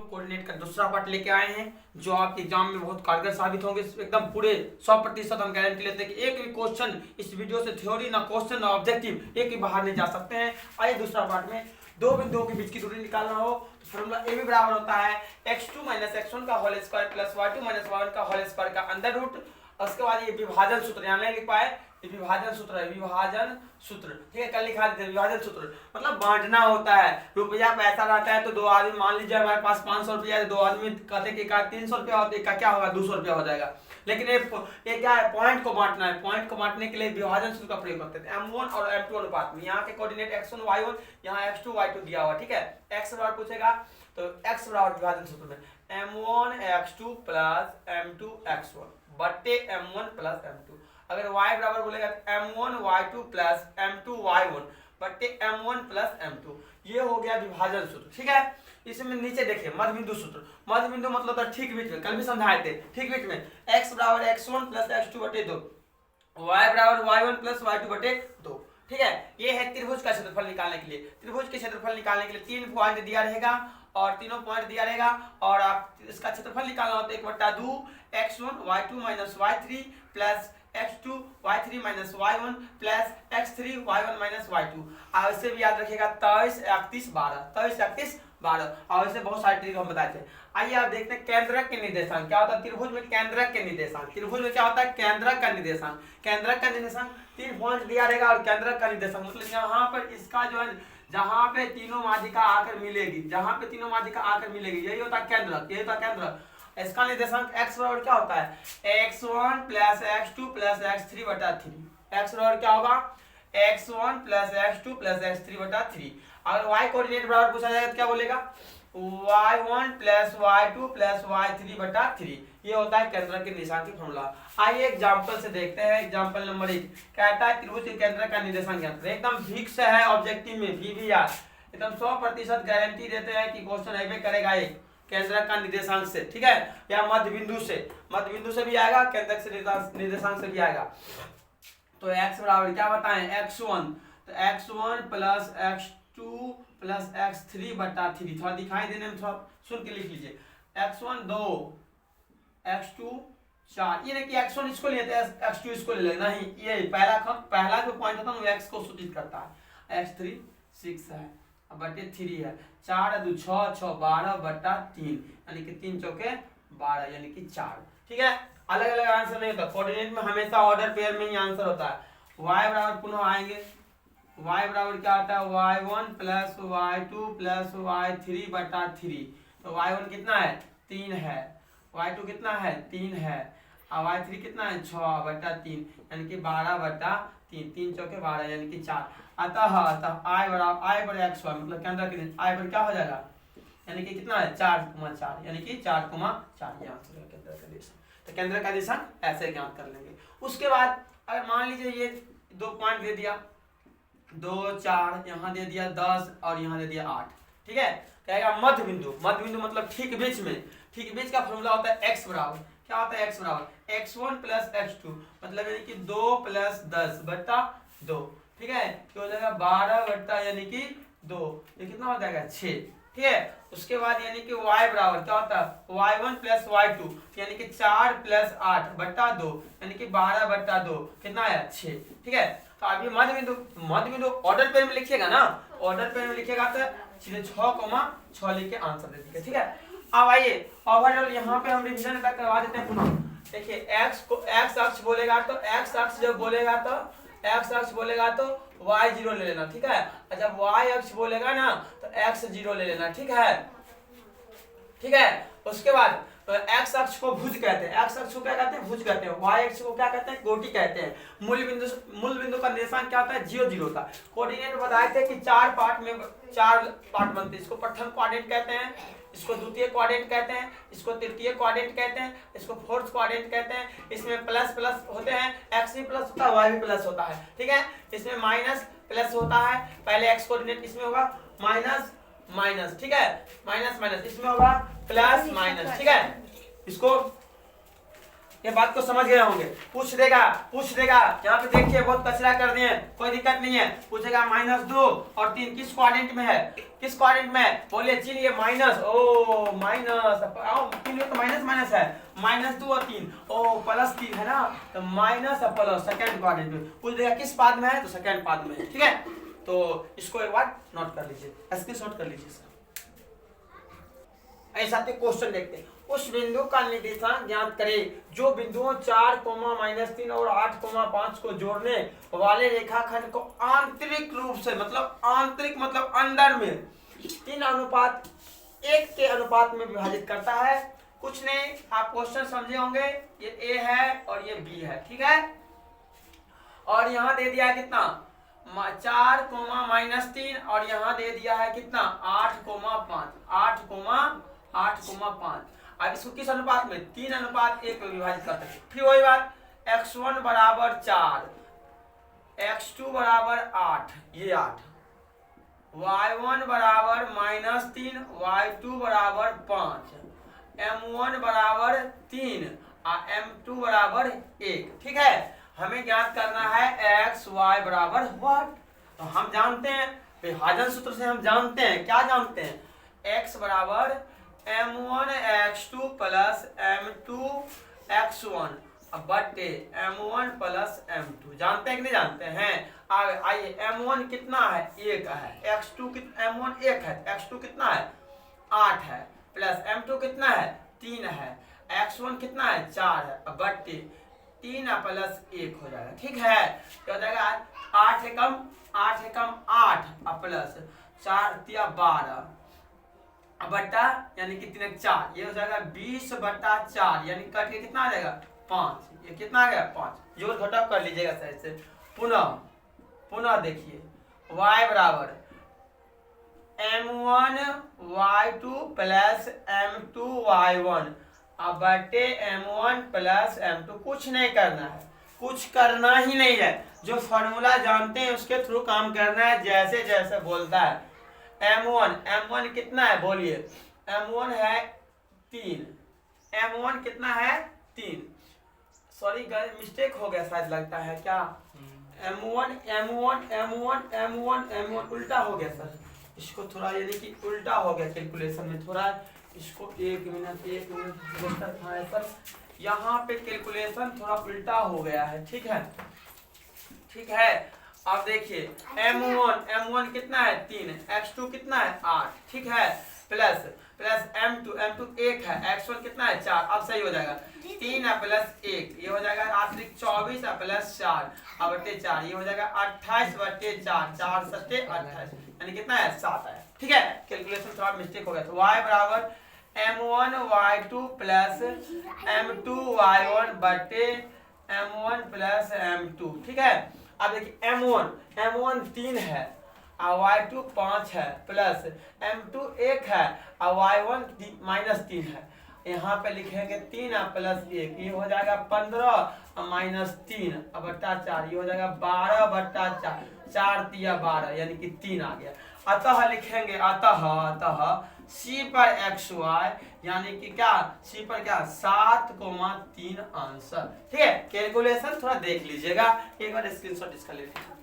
Coordinate का दूसरा part लेके आए हैं जो आपके एग्जाम में बहुत कारगर साबित होंगे। एकदम पूरे 100% हम गारंटी लेते हैं कि एक भी क्वेश्चन इस वीडियो से थ्योरी ना क्वेश्चन ना ऑब्जेक्टिव एक भी बाहर नहीं जा सकते हैं। आइए दूसरा पार्ट में दो बिंदुओं के बीच की दूरी निकालना हो तो फॉर्मूला ए भी बराबर होता है x2 - x1 का whole square plus y2 - y1 का होल स्क्वायर का अंडर रूट। उसके बाद ये विभाजन सूत्र यहाँ नहीं लिख पाए, ये विभाजन सूत्र है, विभाजन सूत्र ठीक है, कल लिखा देते हैं विभाजन सूत्र मतलब बांटना होता है। रुपया पैसा रहता है तो दो आदमी, मान लीजिए हमारे पास 500 रुपया है, दो आदमी कहते कि का 300 रुपया होता है, का क्या होगा 200 रुपया हो जाएगा। लेकिन ये क्या है, पॉइंट को बांटना है। पॉइंट को बांटने के लिए विभाजन सूत्र का प्रयोग करते हैं m1 और m2 अनुपात में। यहाँ के कोऑर्डिनेट x1 y1, यहाँ x2 y2 दिया हुआ ठीक है। x बराबर पूछेगा तो x बराबर विभाजन सूत्र में m1 x2 plus m2 x1 बट्टे m1 प्लस m2। अगर y बराबर बोलेगा तो m1 y2 plus m2 y1 बट्टे m1 प्लस m2। ये हो गया विभाजन सूत्र ठीक है। इसमें नीचे देखिए मध्य बिंदु सूत्र। मध्य बिंदु मतलब था ठीक बीच में, कल भी समझाए थे। ठीक बीच में x बराबर x1 प्लस x2 बटे 2, y बराबर y1 प्लस y2 बटे 2 ठीक है। ये है त्रिभुज का क्षेत्रफल निकालने के लिए। त्रिभुज के क्षेत्रफल निकालने के लिए 3 पॉइंट दिया रहेगा और तीनों पॉइंट दिया रहेगा और आप इसका क्षेत्रफल निकालना होता है 1/2 x1 y2 - y3 plus x2 y3 - y1 plus x3 y1 - y2। और इसे भी याद रखिएगा 23 31 12, 23 31 12। और ऐसे बहुत सारे ट्रिक हम बताए थे। आइए आप देखते हैं केंद्रक के निर्देशांक क्या होता है। त्रिभुज में केंद्रक के निर्देशांक, त्रिभुज में क्या होता है केंद्रक का निर्देशांक। केंद्रक का निर्देशांक 3 पॉइंट दिया रहेगा और केंद्रक का निर्देशांक मतलब यहाँ पर इसका जो है जहाँ पे तीनों माध्यिका आकर मिलेगी, जहाँ पे तीनों माध्यिका आकर मिलेगी यही होता है केंद्रक, यही होता है केंद्रक। इसका निर्देशांक x बराबर क्या होता है x1 plus x2 plus x3 बटा 3। x बराबर क्या होगा x1 plus x2 plus x3 बटा 3। अगर y कोऑर्डिनेट बराबर पूछा जाएगा तो क्या बोलेगा y1 plus y2 plus y3 बटा 3। ये होता है केंद्रक के निर्देशांक की फॉर्मूला। आइए एग्जांपल से देखते हैं। एग्जांपल नंबर 1 कहता है त्रिभुज के केंद्रक का निर्देशांक ज्ञात करें। एकदम फिक्स है ऑब्जेक्टिव में VBR, एकदम 100% गारंटी देते हैं कि क्वेश्चन अबे करेगा एक केंद्रक का निर्देशांक से ठीक है, या मध्य बिंदु से। मध्य बिंदु से भी आएगा, केंद्रक से निर्देशांक से भी आएगा। तो x बराबर क्या बताएं x1, तो x1 plus x2 plus x3 बटा 3। थोड़ा दिखाई देने में थोड़ा सुन के लिख लीजिए। x1 2 x2 4, ये नहीं कि x1 इसको लेते हैं x2 इसको ले लेना, नहीं ये पहला जो पॉइंट होता है वो x को सूचित करता है। x3 6 है बटे 3 है, 4 2 6 6 12 बटा 3 यानी कि 3 चौके 12 यानी कि 4 ठीक है। अलग अलग आंसर नहीं होता, कोऑर्डिनेट में हमेशा ऑर्डर पेयर में ही आंसर होता है। y बराबर पुनः आएंगे, y बराबर क्या आता है y1 plus y2 plus y3 बटा 3। तो y1 कितना है 3 है, y2 कितना है 3 है और y3 कितना है 6 बटा 3 यानी कि 12 बटा 3, 3 चौके 12 यानी कि 4। अतः i बराबर x मतलब केंद्र के i पर क्या हो जाएगा यानी कि कितना है 4,4 यानी कि 4,4। ये आंसर है केंद्र का निर्देशांक। तो केंद्र का निर्देशांक ऐसे ज्ञात कर लेंगे। उसके बाद अगर मान लीजिए ये 2 पॉइंट दे दिया 2 4, यहाँ दे दिया 10 और यहाँ दे दिया 8 ठीक है। कहेगा मध्य बिंदु, मध्य बिंदु मतलब ठीक बीच में। ठीक बीच का फॉर्मूला होता है x बराबर क्या होता है x बराबर x1 प्लस x2 मतलब यानी कि 2 प्लस 10 बटा 2 ठीक है। क्या हो जाएगा 12 बटा यानी कि 2, ये कितना हो जाएगा 6 ठीक है। उसके बाद यानी कि y बराबर क्या होता है y1 प्लस y2 यानी कि 4 प्लस 8 बटा 2 यानी कि 12 बटा 2 कितना आया 6 ठीक है। तो अभी मध्य बिंदु ऑर्डर पेयर में लिखिएगा ना, ऑर्डर पेयर में लिखिएगा तो सीधे 6,6 लिख के आंसर दे दीजिएगा ठीक है। अब आइए ओवरऑल यहाँ पे हम रिवीजन करवा देते हैं पुनः। देखिए x को x अक्ष बोलेगा तो x अक्ष जब बोलेगा तो x अक्ष बोलेगा तो y 0 ले लेना ठीक है, और जब y अक्ष बोलेगा ना तो x 0 ले लेना ठीक है ठीक है। उसके बाद तो x अक्ष को भुज कहते हैं, x अक्ष को क्या कहते हैं भुज कहते हैं, y अक्ष को क्या कहते हैं कोटि कहते हैं। मूल बिंदु का निर्देशांक क्या होता है 0 0 का। कोऑर्डिनेट बताए थे कि 4 पार्ट बनते हैं। इसको प्रथम क्वाड्रेंट कहते हैं, इसको द्वितीय क्वाड्रेंट कहते हैं, इसको तृतीय क्वाड्रेंट कहते हैं, इसको फोर्थ क्वाड्रेंट कहते हैं। इसमें प्लस प्लस होते हैं, x भी प्लस होता है y भी प्लस होता है ठीक है। इसमें माइनस प्लस होता है, पहले x कोऑर्डिनेट इसमें होगा माइनस माइनस ठीक है, माइनस माइनस इसमें होगा प्लस माइनस ठीक है। इसको ये बात को समझ गए होंगे। पूछ देगा यहाँ पे देखिए बहुत कचरा कर दिए, कोई दिक्कत नहीं है। पूछेगा -2 और 3 किस क्वाड्रेंट में है, किस क्वाड्रेंट में, बोलिए चलिए माइनस, ओ माइनस, आओ तीन में तो माइनस माइनस है, -2 और 3, ओ +3 है ना, तो माइनस और प्लस सेकंड क्वाड्रेंट में। पूछ देगा किस पाद में है, तो सेकंड पाद में है। ठीक है, तो इसको एक बार नोट कर लीजिए, स्क्रीनशॉट कर लीजिए। ऐसा क्वेश्चन देखते हैं। उस बिंदु का निर्देशांक ज्ञात करें जो बिंदुओं 4, -3 और 8, 5 को जोड़ने वाले रेखाखंड को आंतरिक रूप से, मतलब आंतरिक मतलब अंदर में 3:1 के अनुपात में विभाजित करता है। कुछ नहीं, आप क्वेश्चन समझे होंगे। ये ए है और ये बी है, ठीक है। और यहाँ दे दिया है कितना 4, -3 और यहाँ दे दिया है कितना 8,5। अब इसको किस अनुपात में 3:1 में विभाजित करते हैं। फिर वही बात, x1 बराबर 4, x2 बराबर 8, ये 8, y1 बराबर -3, y2 बराबर 5, m1 बराबर 3 और m2 बराबर 1। ठीक है, हमें ज्ञात करना है x y बराबर व्हाट। तो हम जानते हैं विभाजन सूत्र से, हम जानते हैं क्या जानते हैं, x बराबर m1 x2 plus m2 x1 बटे m1 प्लस m2। जानते हैं कि नहीं जानते हैं। आइए m1 कितना है 1 है, x2 m1 1 है, x2 कितना है 8 है, प्लस m2 कितना है 3 है, x1 कितना है 4 है, बटे 3 प्लस 1 हो जाएगा। ठीक है, क्या हो जाएगा 8 है कम 8 प्लस 4 × 12 बट्टा यानी कि 3 × 4, ये हो जाएगा 20/4 यानी कट के कितना आ जाएगा 5। ये कितना आ गया 5, जोड़ घटा कर लीजिएगा सही से। पुनः देखिए y बराबर m1 y2 plus m2 y1 अब बटे m1 प्लस m2। कुछ नहीं करना है, कुछ करना ही नहीं है, जो फॉर्मूला जानते हैं उसके थ्रू काम करना है, जैसे जैसे बोलता है। m1 कितना है बोलिए, m1 है 3, m1 कितना है 3, सॉरी मिस्टेक हो गया शायद लगता है क्या, m1 उल्टा हो गया सर, इसको थोड़ा यानी कि उल्टा हो गया कैलकुलेशन में, थोड़ा इसको 1 मिनट था सर, यहाँ पे कैलकुलेशन थोड़ा उल्टा हो गया है। ठीक है, अब देखिए m1 कितना है 3, x2 कितना है 8, ठीक है, प्लस m2 1 है, x1 कितना है 4। अब सही हो जाएगा 3 प्लस 1, ये हो जाएगा 24 प्लस 4 अब बटे 4, ये हो जाएगा 28/4, 4 × 7 = 28 यानी कितना है 7 है। ठीक है, कैलकुलेशन थोड़ा मिस्टेक हो गया। तो y बराबर m1 y2 plus m2 y1 बटे m1 प्लस m2। ठीक है, अब देखिए m1 3 है और y2 5 है, प्लस m2 1 है और y1 -3 है। यहाँ पे लिखेंगे 3 प्लस 1, ये हो जाएगा 15 और -3 बट्टा 4, ये हो जाएगा 12/4, 4 × 12 यानी कि 3 आ गया। अतः लिखेंगे अतः C पर xy यानी कि क्या C पर क्या 7,3 आंसर। ठीक है, कैलकुलेशन थोड़ा देख लीजिएगा, एक बार स्क्रीनशॉट इसका ले लीजिए।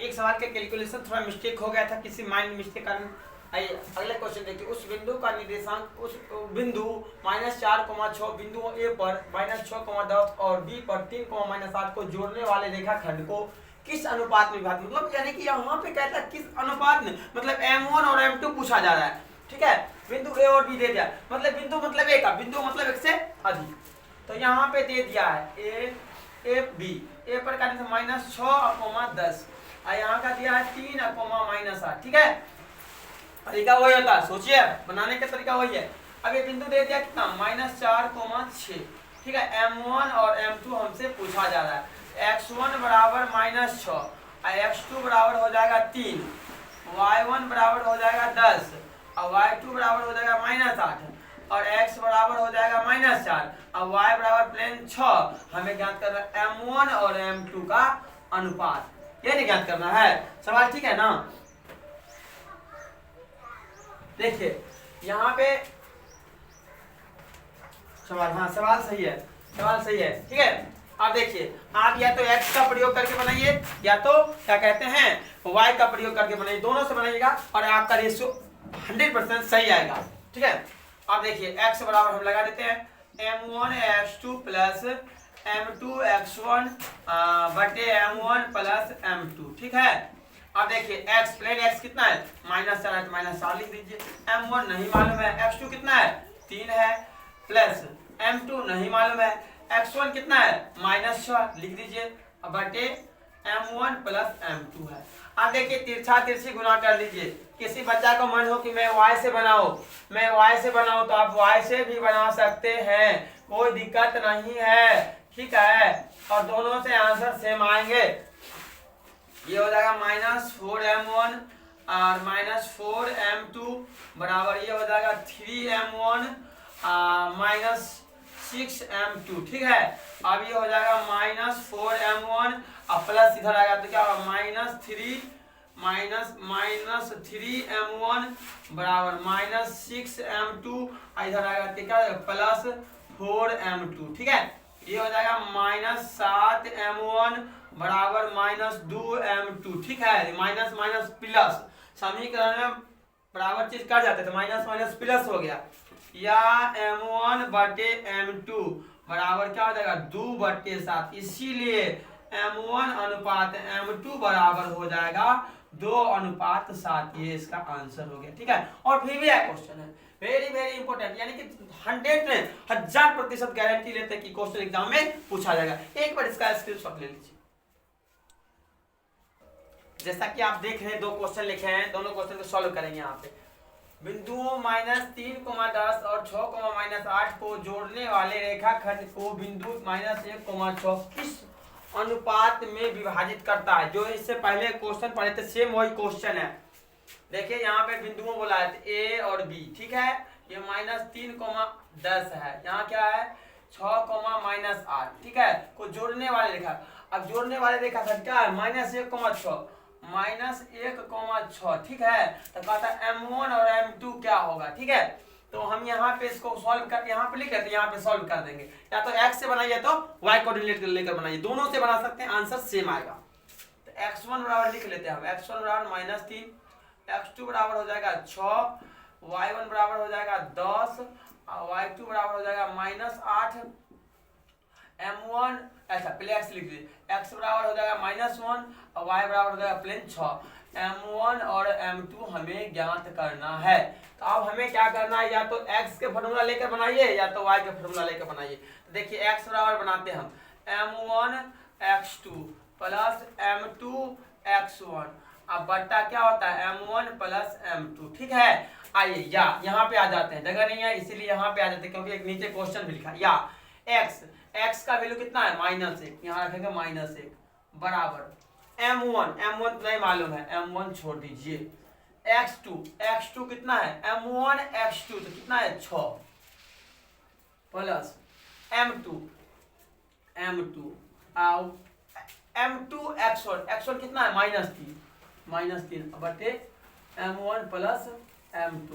एक सवाल के कैलकुलेशन थोड़ा मिस्टेक हो गया था, किसी माइंड मिस्टेक कारण। आइए अगले क्वेश्चन देखिए। उस बिंदु का निर्देशांक, उस बिंदु -4,6 बिंदुओं A पर -6,10 और B पर 3,-8 को जोड़ने वाले रेखाखंड को किस अनुपात में विभाजित, मतलब यानी कि यहाँ पे कहता है किस अनुपात में, मतलब m1 और m2 पूछा जा रहा है। ठीक है, बिंदु A और B दे दिया, मतलब बिंदु मतलब A का, बिंदु मतलब 1 से अधिक। तो यहाँ पे दे दिया है A पर का -6,10 और यहाँ का दिया है 3,-8। ठीक है, तरीका वही होता है, सोचिए बनाने का तरीका वही है। अब ये बिंदु दे दिया कितना -4,6। ठीक है, m1 और m2 हमसे पूछा जा रहा है। x1 बराबर -6 और x2 बराबर हो जाएगा 3, y1 बराबर हो जाएगा 10 और y2 बराबर हो जाएगा -8 और x बराबर हो जाएगा -4 और y बराबर प्लेन 6। हमें ज्ञात करना है m1 और m2 का अनुपात, ये नहीं ज्ञात करना है। सवाल ठीक है ना। देखिए यहाँ पे सवाल, हाँ सवाल सही है, सवाल सही है। ठीक है, आप देखिए, आप या तो x का प्रयोग करके बनाइए या तो क्या कहते हैं y का प्रयोग करके बनाइए, दोनों से बनाइएगा और आपका रेशियो 100% सही आएगा। ठीक है, आप देखिए x बराबर हम लगा देते हैं m1x2 प्लस m2x1 बटे m1 प्लस m2। ठीक है, अब देखिए x प्लेन x कितना है -4 है तो -4 लिख दीजिए, m1 नहीं मालूम है, x2 कितना है 3 है, प्लस m2 नहीं मालूम है, x1 कितना है -6 लिख दीजिए, बटे m1 प्लस m2 है। अब देखिए तिरछा तिरछी गुना कर लीजिए, किसी बच्चा को मन हो कि मैं y से बनाऊं, मैं y से बनाऊं तो आप y से भी बना सकते हैं, कोई दिक्कत नहीं है। ठीक है, और दोनों से आंसर सेम आएंगे, ये हो जाएगा -4m1 और -4m2 बराबर ये हो जाएगा 3m1 -6m2। ठीक है, अब ये हो जाएगा -4m1 और प्लस इधर आएगा तो क्या होगा -3m1 बराबर -6m2 इधर आएगा तो क्या प्लस 4m2। ठीक है, ये हो जाएगा -7m1 बराबर -2m2। ठीक है, माइनस माइनस प्लस, समीकरण में बराबर चीज कर जाते तो माइनस माइनस प्लस हो गया, या m1 बटे m2 बराबर क्या हो जाएगा 2/7, इसीलिए m1 अनुपात m2 बराबर हो जाएगा 2:7। ये इसका आंसर हो गया। ठीक है, और फिर भी एक क्वेश्चन है वेरी वेरी इंपॉर्टेंट, यानी कि 100 में 1000% गारंटी लेते हैं कि क्वेश्चन एग्जाम में पूछा जाएगा। एक बार इसका स्क्रीनशॉट ले लीजिए। जैसा कि आप देख रहे हैं 2 क्वेश्चन लिखे हैं, दोनों क्वेश्चन को सॉल्व करेंगे। यहाँ पे बिंदुओं -3,10 और 6,-8 को जोड़ने वाले रेखाखंड को बिंदु -1,6 किस अनुपात में विभाजित करता है। जो इससे पहले क्वेश्चन पढ़े थे सेम वही क्वेश्चन है। देखिए यहाँ पे बिंदुओं बोला है ए और बी। ठीक है, ये -3,10 है, यहाँ क्या है 6,-8। ठीक है, को जोड़ने वाले रेखा, अब जोड़ने वाले रेखाखंड क्या है -1,6 -1,6। ठीक है, तो कहता है m1 और m2 क्या होगा। ठीक है, तो हम यहाँ पे इसको सॉल्व कर, यहाँ पे लिख लेते हैं, यहाँ पे सॉल्व कर देंगे, या तो x से बनाइए तो y कोऑर्डिनेट लेकर बनाइए, दोनों से बना सकते हैं, आंसर सेम आएगा। तो x1 बराबर लिख लेते हैं हम, x1 बराबर -3, x2 बराबर हो जाएगा 6, y1 बराबर हो जाएगा 10 और y2 बराबर हो जाएगा -8, m1 ऐसा पहले x लिख लीजिए, x बराबर हो जाएगा -1 और y बराबर हो जाएगा प्लेन 6। m1 और m2 हमें ज्ञात करना है, तो अब हमें क्या करना है, या तो x के फॉर्मूला लेकर बनाइए या तो y के फॉर्मूला लेकर बनाइए। तो देखिए x बराबर बनाते हैं हम m1x2 प्लस m2x1, अब बट्टा क्या होता है m1 प्लस m2। ठीक है, आइए या यहाँ पे आ जाते हैं, जगह नहीं है इसीलिए यहाँ पे आ जाते हैं, क्योंकि एक नीचे क्वेश्चन भी लिखा या x का वैल्यू कितना है -1, यहाँ रखेंगे -1 बराबर m1 नहीं मालूम है, m1 छोड़ दीजिए, x2 कितना है m1x2 तो कितना है 6 प्लस m2x1 कितना है -3 बटे m1 प्लस m2।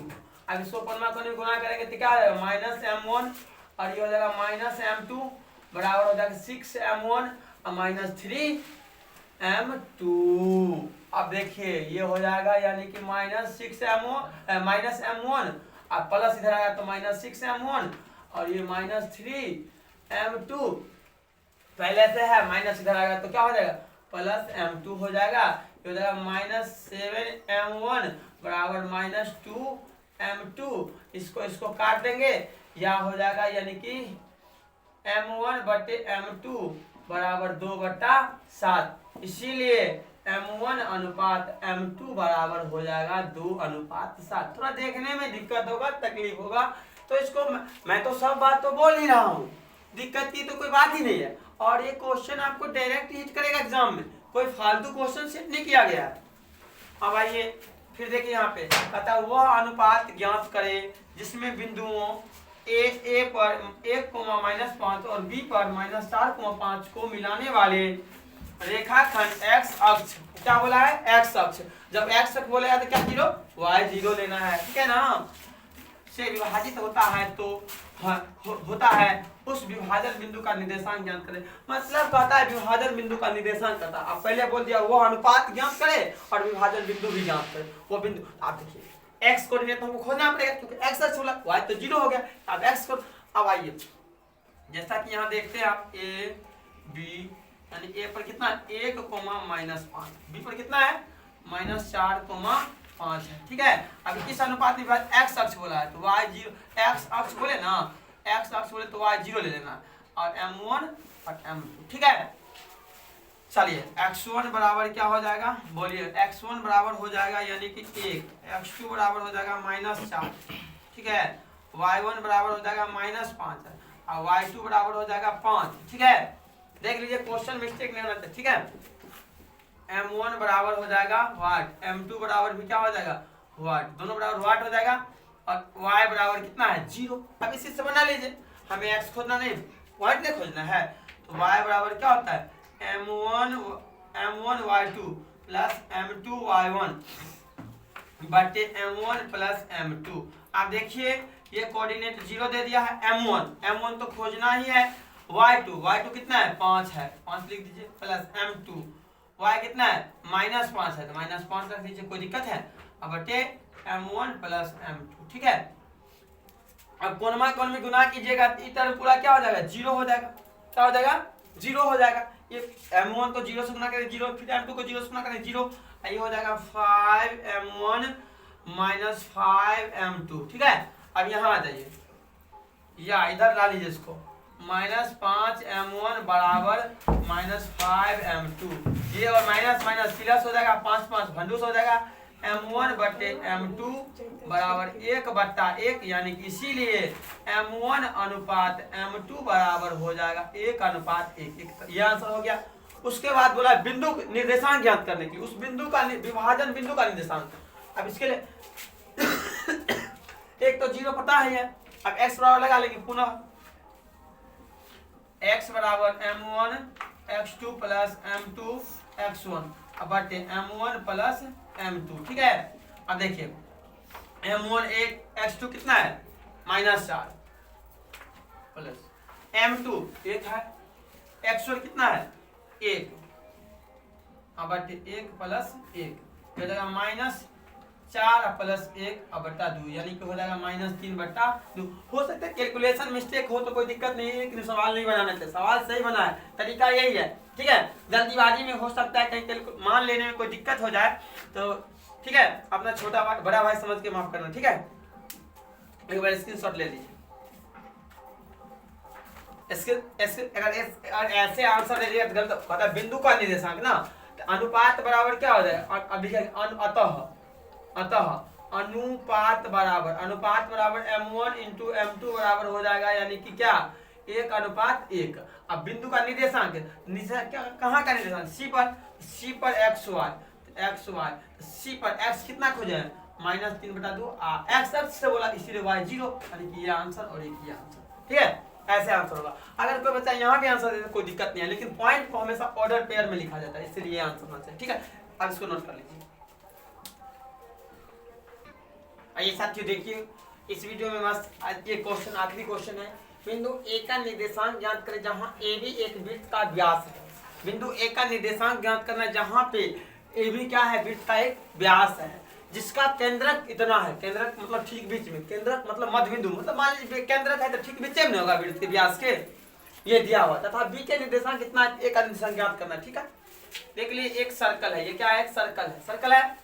अब इसको पन्ना को गुना करेंगे तो क्या है -m1 और ये हो जाएगा -m2 बराबर हो जाएगा 6m1 और -3m2। अब देखिए ये हो जाएगा यानी कि -m1 और प्लस इधर आया तो -6m1 और ये -3m2, पहले से है माइनस इधर आएगा तो क्या हो जाएगा प्लस m2 हो जाएगा, ये हो जाएगा -7m1 बराबर -2m2। इसको काट देंगे, या हो जाएगा यानी कि m1 बटे m2 बराबर 2/7, इसीलिए m1 अनुपात m2 बराबर हो जाएगा 2:7। थोड़ा देखने में दिक्कत होगा, तकलीफ होगा, तो इसको मैं तो सब बात तो बोल ही रहा हूँ, दिक्कत की तो कोई बात ही नहीं है। और ये क्वेश्चन आपको डायरेक्ट हिट करेगा एग्जाम में, कोई फालतू क्वेश्चन सेट नहीं किया गया है। अब आइए फिर देखिए यहाँ पे कहता है वह अनुपात ज्ञात करें जिसमें बिंदुओं ए पर 1,-5 और बी पर -4,5 को मिलाने वाले रेखाखंड x अक्ष, क्या बोला है x अक्ष, जब x अक्ष बोलेगा तो क्या 0 y 0 लेना है। ठीक है ना, से विभाजित होता है तो होता है उस विभाजन बिंदु का निर्देशांक ज्ञात करें। मतलब कहता है विभाजन बिंदु का निर्देशांक कहता है। अब पहले बोल दिया वो अनुपात ज्ञात करे और विभाजन बिंदु भी ज्ञात करे। वो बिंदु आप देखिए एक्स कोऑर्डिनेट हमको खोजना पड़ेगा क्योंकि एक्स एक्स बोला वाई तो 0 हो गया। अब एक्स को अब आइए जैसा कि यहाँ देखते हैं आप ए बी यानी ए पर कितना 1, -5, बी पर कितना है -4, 5 है। ठीक है। अब किस अनुपात में एक्स अक्ष बोला है तो वाई 0 एक्स अक्ष बोले ना एक्स अक्ष बोले तो वाई 0 ले लेना और m1 और m2। ठीक है। चलिए x1 बराबर क्या हो जाएगा बोलिए x1 बराबर हो जाएगा यानी कि 1, x2 बराबर हो जाएगा -4। ठीक है। y1 बराबर हो जाएगा -5 और y2 बराबर हो जाएगा 5। ठीक है। देख लीजिए क्वेश्चन मिस्टेक नहीं होना चाहिए। ठीक है। m1 बराबर हो जाएगा वाट, m2 बराबर भी क्या हो जाएगा वाट, दोनों बराबर वाट हो जाएगा और y बराबर कितना है 0। अब इसी से बना लीजिए हमें x खोजना नहीं वाट नहीं खोजना है तो y बराबर क्या होता है m1 y2 plus m2 y1 बटे m1 प्लस m2। आप देखिए ये कोऑर्डिनेट 0 दे दिया है m1 तो खोजना ही है y2 कितना है 5 है 5 लिख दीजिए प्लस m2 y कितना है -5 है तो -5 रख दीजिए कोई दिक्कत है। अब बटे m1 प्लस m2। ठीक है। अब कौन में गुना कीजिएगा इधर पूरा क्या हो जाएगा 0 हो जाएगा। क्या हो जाएगा 0 हो जाएगा। ये m1 को 0 से गुना करें 0 फिर m2 को 0 से गुना करें 0 ये हो जाएगा 5m1 -5m2। ठीक है। अब यहाँ आ जाइए या इधर ला लीजिए इसको -5m1 बराबर -5m2। ये और माइनस प्लस हो जाएगा 5 भंडूस हो जाएगा m1 बटे m2 बराबर 1/1 यानी कि इसीलिए m1 अनुपात m2 बराबर हो जाएगा 1:1। ये आंसर हो गया। उसके बाद बोला बिंदु निर्देशांक ज्ञात करने की, उस बिंदु का विभाजन बिंदु का निर्देशांक। अब इसके लिए एक तो 0 पता है। अब x बराबर लगा लेंगे पुनः x बराबर m1 x2 plus m2 x1 अब बटे m1 प्लस m2। ठीक है। अब देखिए m1 1 x2 कितना है -4 प्लस m2 1 है x1 कितना है 1 अब बटे 1 प्लस 1 हो जाएगा -4 प्लस 1 अब बटा 2 यानी कि हो जाएगा -3/2। हो सकता है कैलकुलेशन मिस्टेक हो तो कोई दिक्कत नहीं है लेकिन सवाल नहीं बनाना चाहिए। सवाल सही बना है तरीका यही है। ठीक है। जल्दीबाजी में हो सकता है कहीं मान लेने में कोई दिक्कत हो जाए तो ठीक है अपना छोटा बड़ा भाई समझ के माफ करना। ठीक है। एक बार स्क्रीनशॉट ले लीजिए। अगर ऐसे आंसर दे दिया तो गलत मतलब बिंदु का निर्देशांक ना तो अनुपात बराबर क्या हो जाए अतः अनुपात बराबर m1 × m2 बराबर हो जाएगा यानी कि क्या 1:1। अब बिंदु का निर्देशांक कहाँ का निर्देशांक c पर xy c पर x कितना खोजे -3/2 x अक्ष से बोला इसीलिए y 0 यानी कि ये आंसर और ये आंसर। ठीक है। ऐसे आंसर होगा। अगर कोई बच्चा यहाँ भी आंसर दे तो कोई दिक्कत नहीं है लेकिन पॉइंट को हमेशा ऑर्डर पेयर में लिखा जाता है इसलिए ये आंसर होना चाहिए। ठीक है। अब इसको नोट कर लीजिए। आइए साथियों देखिए इस वीडियो में मस्त ये क्वेश्चन आखिरी क्वेश्चन है। बिंदु ए का निर्देशांक ज्ञात करें जहां ए भी एक वृत्त का व्यास है। बिंदु ए का निर्देशांक ज्ञात करना है जहां पे ए भी क्या है वृत्त का एक व्यास है जिसका केंद्रक इतना है। केंद्रक मतलब ठीक बीच में, केंद्रक मतलब मध्य बिंदु मतलब मान लीजिए केंद्रक है तो ठीक बीच में होगा वृत्त के व्यास के ये दिया हुआ तथा बी के निर्देशांक कितना ए का निर्देशांक ज्ञात करना। ठीक है। देख लीजिए एक सर्कल है। ये क्या है एक सर्कल है।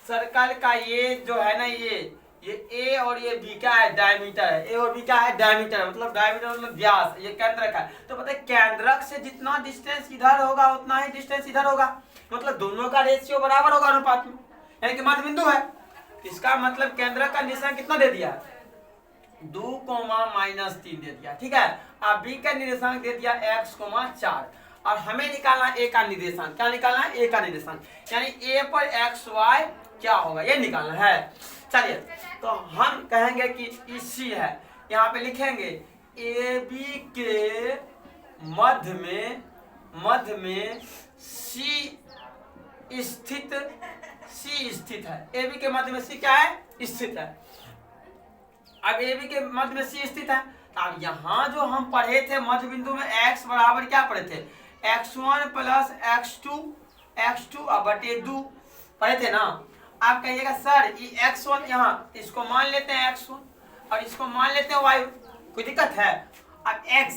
सर्कल का ये जो है ना ये ए और ये बी क्या है डायमीटर है। ए और बी क्या है डायमीटर मतलब डायमीटर मतलब व्यास। ये केंद्रक है तो पता है केंद्रक से जितना डिस्टेंस इधर होगा उतना ही डिस्टेंस इधर होगा मतलब दोनों का रेशियो बराबर होगा अनुपात में यानी कि मध्य बिंदु है। इसका मतलब केंद्रक का निर्देशांक कितना दे दिया 2, -3 दे दिया। ठीक है। अब बी का निर्देशांक दे दिया x, 4 और हमें निकालना ए का निर्देशांक। क्या निकालना है ए का निर्देशांक यानी ए पर x y क्या होगा ये निकालना है। चलिए तो हम कहेंगे कि इसी है यहाँ पे लिखेंगे ए बी के मध्य में सी स्थित है। ए बी के मध्य में सी क्या है स्थित है। अब ए बी के मध्य में सी स्थित है। अब यहाँ जो हम पढ़े थे मध्य बिंदु में x बराबर क्या पढ़े थे, x1 प्लस x2 बटे 2 पढ़े थे ना। आप कहिएगा सर ये x1 यहाँ इसको मान लेते हैं x1 और इसको मान लेते हैं y, कोई दिक्कत है। अब x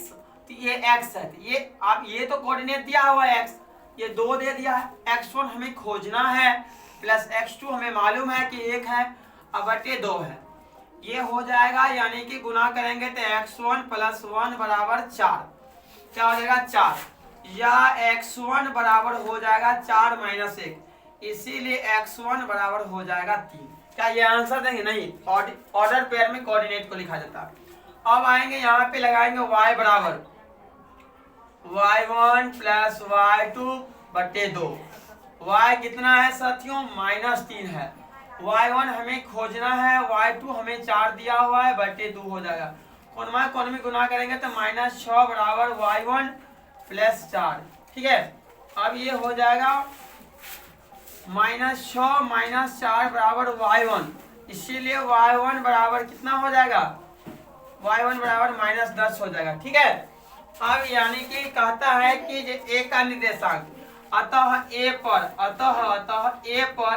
तो ये x है, तो ये आप ये तो कोऑर्डिनेट दिया हुआ है x, ये 2 दे दिया है। x1 हमें खोजना है प्लस x2 हमें मालूम है कि 1 है अब बटे 2 है, ये हो जाएगा यानी कि गुना करेंगे तो x1 प्लस 1 बराबर 4, क्या हो जाएगा 4, या x1 बराबर हो जाएगा 4 माइनस 1, इसीलिए x1 बराबर हो जाएगा 3। क्या ये आंसर देंगे? नहीं, ऑर्डर पेयर में कोऑर्डिनेट को लिखा जाता है। अब आएंगे यहाँ पे लगाएंगे y बराबर y1 प्लस y2 बटे 2, y कितना है साथियों -3 है, y1 हमें खोजना है, y2 हमें 4 दिया हुआ है बटे 2 हो जाएगा, कौन में गुना करेंगे तो -6 बराबर y1 प्लस 4, ठीक है। अब ये हो जाएगा -6 माइनस 4 बराबर y1, इसीलिए y1 बराबर कितना हो जाएगा, y1 बराबर -10 हो जाएगा, ठीक है। अब यानी कि कहता है कि a का निर्देशांक अतः a पर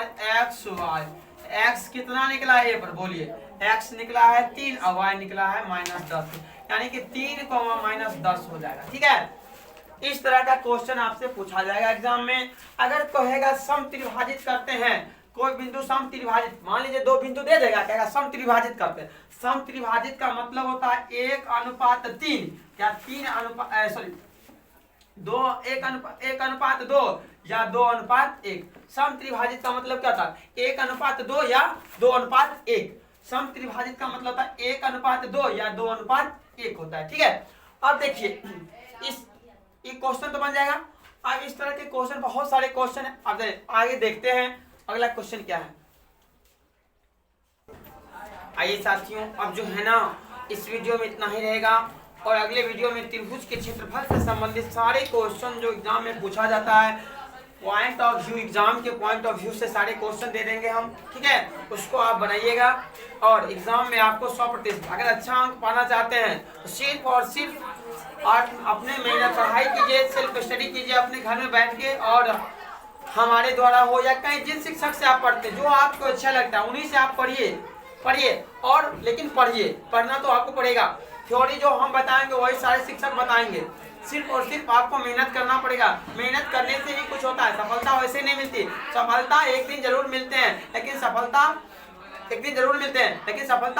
x कितना निकला है a पर, बोलिए x निकला है 3 और y निकला है -10, यानी कि 3, -10 हो जाएगा, ठीक है। इस तरह का क्वेश्चन आपसे पूछा जाएगा एग्जाम में। अगर कहेगा सम त्रिभाजित करते हैं, कोई बिंदु सम त्रिभाजित, मान लीजिए 2 बिंदु दे देगा, कहेगा सम त्रिभाजित करते हैं। सम त्रिभाजित का मतलब होता है 1:3 या 1:2 या 2:1। सम त्रिभाजित का मतलब क्या था, 1:2 या 2:1। सम त्रिभाजित का मतलब होता है 1:2 या 2:1 होता है, ठीक है। अब देखिए ये क्वेश्चन तो बन जाएगा। अब इस तरह के क्वेश्चन बहुत सारे क्वेश्चन है, अब आगे देखते हैं अगला क्वेश्चन क्या है। आइए साथियों, अब जो है ना इस वीडियो में इतना ही रहेगा और अगले वीडियो में त्रिभुज के क्षेत्रफल से संबंधित सारे क्वेश्चन जो एग्जाम में पूछा जाता है, पॉइंट ऑफ व्यू, एग्जाम के पॉइंट ऑफ व्यू से सारे क्वेश्चन दे देंगे हम, ठीक है। उसको आप बनाइएगा और एग्जाम में आपको 100% अगर अच्छा अंक पाना चाहते हैं तो सिर्फ और सिर्फ और अपने मेहनत पढ़ाई कीजिए, सेल्फ स्टडी कीजिए अपने घर में बैठ के, और हमारे द्वारा हो या कहीं जिन शिक्षक से आप पढ़ते हैं जो आपको अच्छा लगता है उन्हीं से आप पढ़िए और लेकिन पढ़ना तो आपको पड़ेगा। थ्योरी जो हम बताएंगे वही सारे शिक्षक बताएंगे, सिर्फ और सिर्फ आपको मेहनत करना पड़ेगा। मेहनत करने से ही कुछ होता है, सफलता वैसे नहीं मिलती। सफलता एक दिन जरूर मिलते हैं, लेकिन सफलता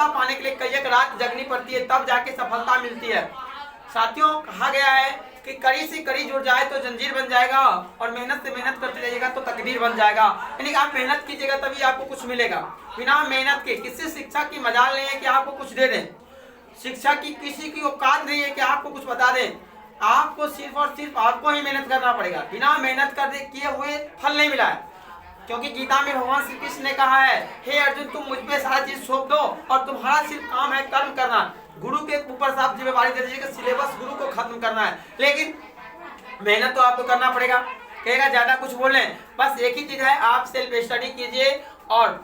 पाने के लिए कई रात जगनी पड़ती है, तब जाके सफलता मिलती है। साथियों, कहा गया है कि कड़ी से कड़ी जुड़ जाए तो जंजीर बन जाएगा और मेहनत से मेहनत करते रहिएगा तो तकदीर बन जाएगा। यानी आप मेहनत कीजिएगा तभी आपको कुछ मिलेगा। बिना मेहनत के किसी शिक्षक की मजाल नहीं है कि आपको कुछ दे दें, शिक्षा की किसी की औकात नहीं है कि आपको कुछ बता दें। आपको सिर्फ और सिर्फ आपको ही मेहनत करना पड़ेगा। बिना मेहनत किए हुए फल नहीं मिला है, क्योंकि गीता में भगवान श्री कृष्ण ने कहा है, हे अर्जुन तुम मुझ पे सारा चीज सौंप दो और तुम्हारा सिर्फ काम है कर्म करना। गुरु के ऊपर साफ जिम्मेवारी दे दीजिए कि सिलेबस गुरु को खत्म करना है, लेकिन मेहनत तो आपको करना पड़ेगा। कहेगा ज्यादा कुछ बोले, बस एक ही चीज है, आप सेल्फ स्टडी कीजिए और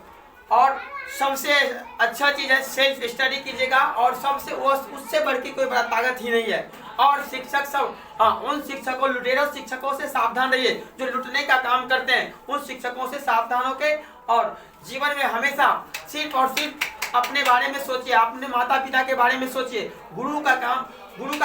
सबसे अच्छा चीज है सेल्फ स्टडी कीजिएगा, और सबसे उससे बढ़ के कोई बड़ा ताकत ही नहीं है। और शिक्षक सब, उन शिक्षकों लुटेरों शिक्षकों से सावधान रहिए जो लुटने का काम करते हैं। उन शिक्षकों से सावधान होकर और जीवन में हमेशा सिर्फ और सिर्फ अपने बारे में सोचिए, अपने माता पिता के बारे में सोचिए। गुरु का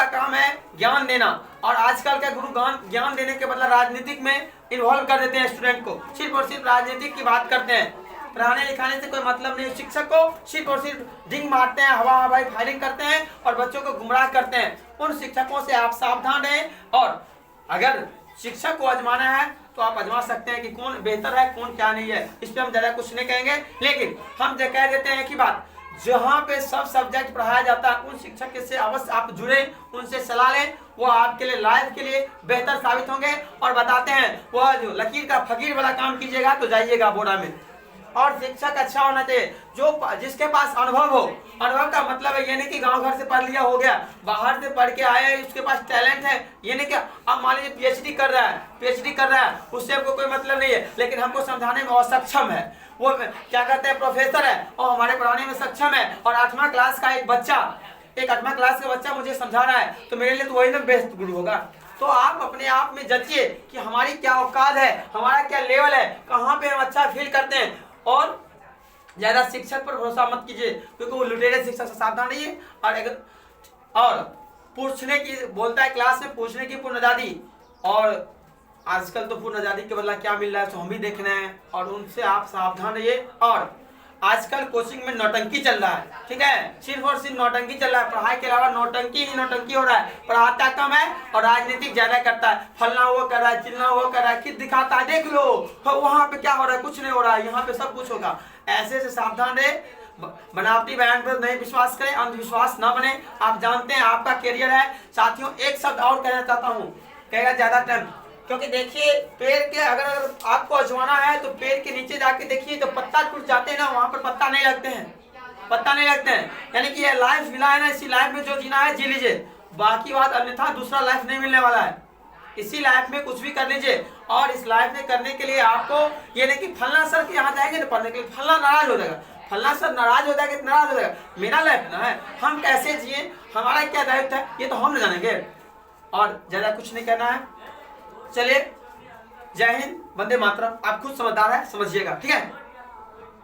काम है ज्ञान देना, और आजकल का गुरु ज्ञान देने के बदला राजनीतिक में इन्वॉल्व कर देते हैं स्टूडेंट को, सिर्फ और सिर्फ राजनीतिक की बात करते हैं। पढ़ाने लिखाने से कोई मतलब नहीं। शिक्षक को सिर्फ और सिर्फ डिंग मारते हैं, हवाई फायरिंग करते हैं और बच्चों को गुमराह करते हैं। उन शिक्षकों से आप सावधान रहें, और अगर शिक्षक को आजमाना है तो आप आजमा सकते हैं कि कौन बेहतर है कौन क्या नहीं है। इस पर हम ज्यादा कुछ नहीं कहेंगे, लेकिन हम जो कह देते हैं कि बात, जहाँ पे सब सब्जेक्ट पढ़ाया जाता है उन शिक्षक से अवश्य आप जुड़े, उनसे सलाह लें। वो आपके लिए लाइफ के लिए बेहतर साबित होंगे और बताते हैं। वह जो लकीर का फकीर वाला काम कीजिएगा तो जाइएगा बोरा में, और शिक्षक अच्छा होना चाहिए जो जिसके पास अनुभव हो। अनुभव का मतलब है ये नहीं कि गांव घर से पढ़ लिया हो गया, बाहर से पढ़ के आया है, उसके पास टैलेंट है, ये नहीं क्या। अब मान लीजिए पीएचडी कर रहा है, उससे हमको कोई मतलब नहीं है, लेकिन हमको समझाने में असक्षम है, वो क्या कहते हैं प्रोफेसर है और हमारे पढ़ाने में सक्षम है, और 8वां क्लास का एक 8वां क्लास का बच्चा मुझे समझा रहा है, तो मेरे लिए तो वही ना बेस्ट गुरु होगा। तो आप अपने आप में जचिए कि हमारी क्या औकात है, हमारा क्या लेवल है, कहाँ पे हम अच्छा फील करते हैं। और ज्यादा शिक्षक पर भरोसा मत कीजिए, क्योंकि वो लुटेरे शिक्षक से सावधान रहिए। और पूछने की बोलता है क्लास में, पूछने की पूर्ण आजादी, और आजकल तो पूर्ण आजादी के बदला क्या मिल रहा है तो हम भी देख रहे हैं, और उनसे आप सावधान रहिए। और आजकल कोचिंग में नौटंकी चल रहा है, ठीक है, सिर्फ और सिर्फ नौटंकी चल रहा है, पढ़ाई के अलावा नौटंकी ही नौटंकी हो रहा है, पढ़ाता कम है और राजनीतिक ज्यादा करता है, फलना वो कर रहा है, चिलना वो कर रहा है, किस दिखाता है देख लो, वहां पे क्या हो रहा है, कुछ नहीं हो रहा है, यहाँ पे सब कुछ होगा। ऐसे से सावधान रहे, बनावटी बयान पर नहीं विश्वास करें, अंधविश्वास न बने। आप जानते हैं आपका करियर है। साथियों एक शब्द और कहना चाहता हूँ, कहेगा ज्यादा टाइम, क्योंकि देखिए पेड़ के अगर आपको अजमाना है तो पेड़ के नीचे जाके देखिए, तो पत्ता टूट जाते हैं ना, वहां पर पत्ता नहीं लगते हैं, यानी कि ये लाइफ मिला है ना, इसी लाइफ में जो जीना है जी लीजिए, बाकी बात अन्यथा दूसरा लाइफ नहीं मिलने वाला है। इसी लाइफ में कुछ भी कर लीजिए, और इस लाइफ में करने के लिए आपको ये नहीं कि फलना सर के यहाँ जाएंगे तो पढ़ने के लिए फलना नाराज हो जाएगा, फलना सर नाराज हो जाएगा, नाराज हो जाएगा। मेरा लाइफ ना है, हम कैसे जिए, हमारा क्या दायित्व है, ये तो हम न जानेंगे। और ज्यादा कुछ नहीं कहना है। चलिए, जय हिंद, वंदे मातरम। आप खुद समझदार है, समझिएगा, ठीक है।